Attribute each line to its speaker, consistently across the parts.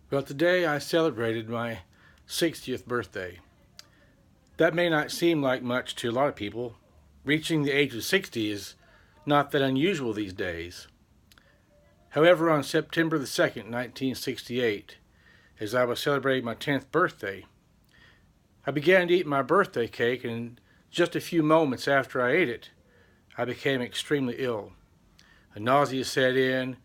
Speaker 1: Well, today I celebrated my 60th birthday. That may not seem like much to a lot of people. Reaching the age of 60 is not that unusual these days. However, on September the 2nd, 1968, as I was celebrating my 10th birthday, I began to eat my birthday cake, and just a few moments after I ate it, I became extremely ill. A nausea set in.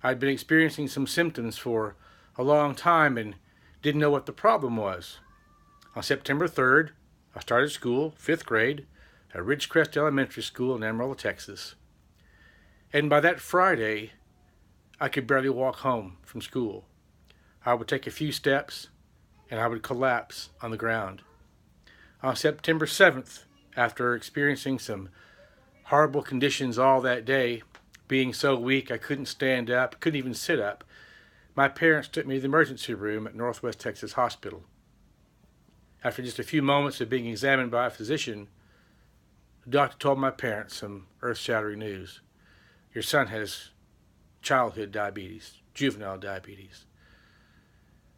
Speaker 1: I'd been experiencing some symptoms for a long time and didn't know what the problem was. On September 3rd, I started school, 5th grade, at Ridgecrest Elementary School in Amarillo, Texas. And by that Friday, I could barely walk home from school. I would take a few steps and I would collapse on the ground. On September 7th, after experiencing some horrible conditions all that day, being so weak I couldn't stand up, couldn't even sit up, my parents took me to the emergency room at Northwest Texas Hospital. After just a few moments of being examined by a physician, the doctor told my parents some earth-shattering news. Your son has childhood diabetes, juvenile diabetes.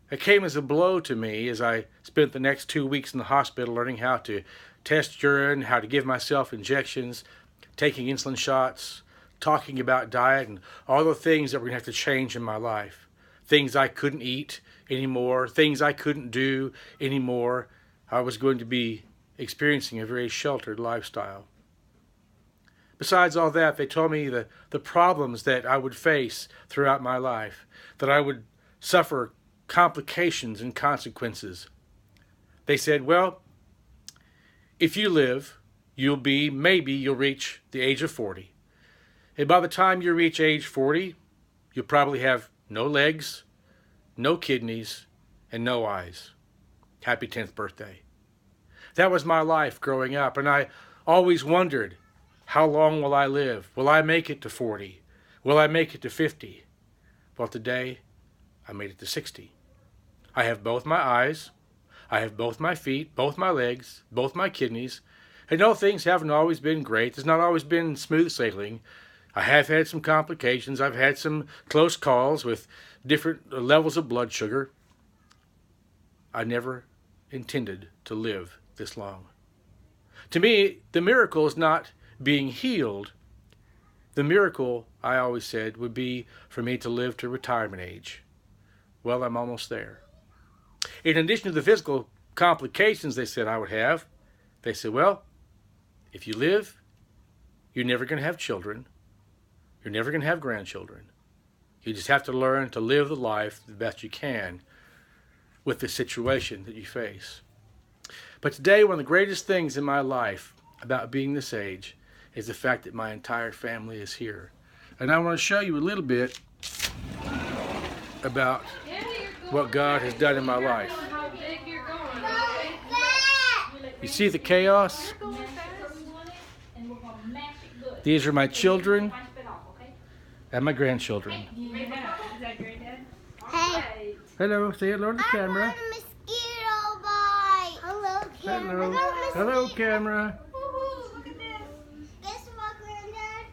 Speaker 1: It came as a blow to me as I spent the next 2 weeks in the hospital learning how to test urine, how to give myself injections, taking insulin shots, talking about diet, and all the things that were going to have to change in my life. Things I couldn't eat anymore, things I couldn't do anymore. I was going to be experiencing a very sheltered lifestyle. Besides all that, they told me the problems that I would face throughout my life, that I would suffer complications and consequences. They said, well, if you live, maybe you'll reach the age of 40. And by the time you reach age 40, you'll probably have no legs, no kidneys, and no eyes. Happy 10th birthday. That was my life growing up, and I always wondered, how long will I live? Will I make it to 40? Will I make it to 50? Well, today, I made it to 60. I have both my eyes, I have both my feet, both my legs, both my kidneys. I know things haven't always been great. There's not always been smooth sailing. I have had some complications. I've had some close calls with different levels of blood sugar. I never intended to live this long. To me, the miracle is not being healed. The miracle, I always said, would be for me to live to retirement age. Well, I'm almost there. In addition to the physical complications they said I would have, they said, well, if you live, you're never going to have children. You're never going to have grandchildren. You just have to learn to live the life the best you can with the situation that you face. But today, one of the greatest things in my life about being this age is the fact that my entire family is here. And I want to show you a little bit about what God has done in my life. You see the chaos? These are my children and my grandchildren.
Speaker 2: Hey.
Speaker 1: Hello, say hello to the camera.
Speaker 2: I want a mosquito bite. Hello, camera.
Speaker 1: Hello. Hello, camera.
Speaker 2: Look at this. Guess what, Granddad?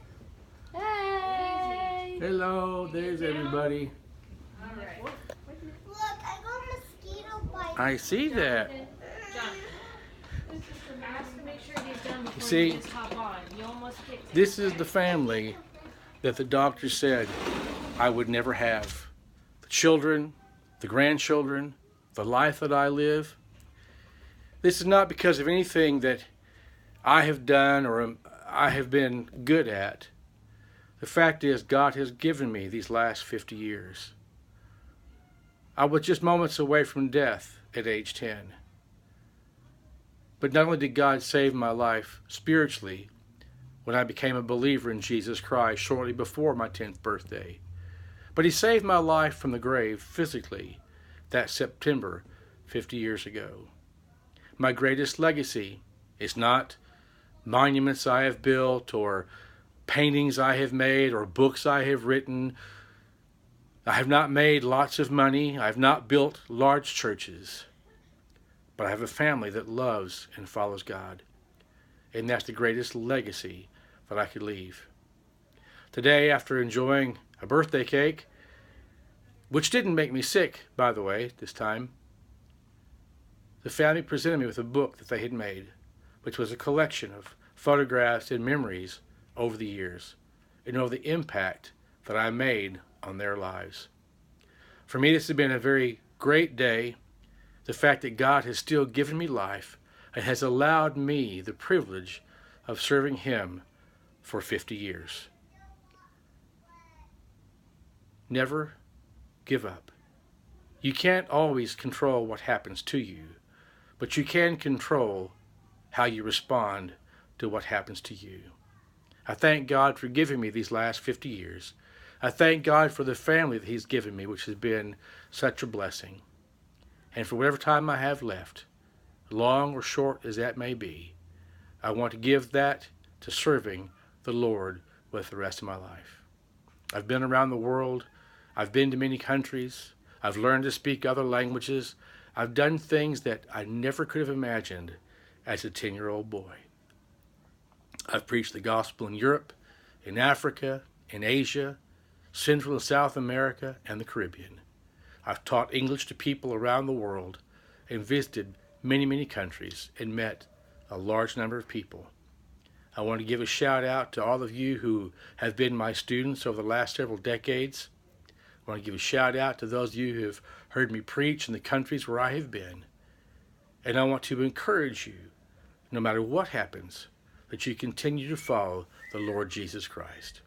Speaker 2: Hey.
Speaker 1: Hello, there's everybody.
Speaker 2: Look, I got a mosquito bite.
Speaker 1: I see that.
Speaker 3: You
Speaker 1: see, this is the family that the doctor said I would never have. The children, the grandchildren, the life that I live. This is not because of anything that I have done or I have been good at. The fact is, God has given me these last 50 years. I was just moments away from death at age 10. But not only did God save my life spiritually when I became a believer in Jesus Christ shortly before my 10th birthday, but He saved my life from the grave physically that September 50 years ago. My greatest legacy is not monuments I have built or paintings I have made or books I have written. I have not made lots of money. I have not built large churches. But I have a family that loves and follows God. And that's the greatest legacy that I could leave. Today, after enjoying a birthday cake, which didn't make me sick, by the way, this time. The family presented me with a book that they had made, which was a collection of photographs and memories over the years, and over the impact that I made on their lives. For me, this has been a very great day. The fact that God has still given me life and has allowed me the privilege of serving Him for 50 years. Never give up. You can't always control what happens to you, but you can control how you respond to what happens to you. I thank God for giving me these last 50 years. I thank God for the family that He's given me, which has been such a blessing. And for whatever time I have left, long or short as that may be, I want to give that to serving the Lord with the rest of my life. I've been around the world. I've been to many countries. I've learned to speak other languages. I've done things that I never could have imagined as a 10-year-old boy. I've preached the gospel in Europe, in Africa, in Asia, Central and South America, and the Caribbean. I've taught English to people around the world and visited many, many countries and met a large number of people. I want to give a shout out to all of you who have been my students over the last several decades. I want to give a shout out to those of you who have heard me preach in the countries where I have been. And I want to encourage you, no matter what happens, that you continue to follow the Lord Jesus Christ.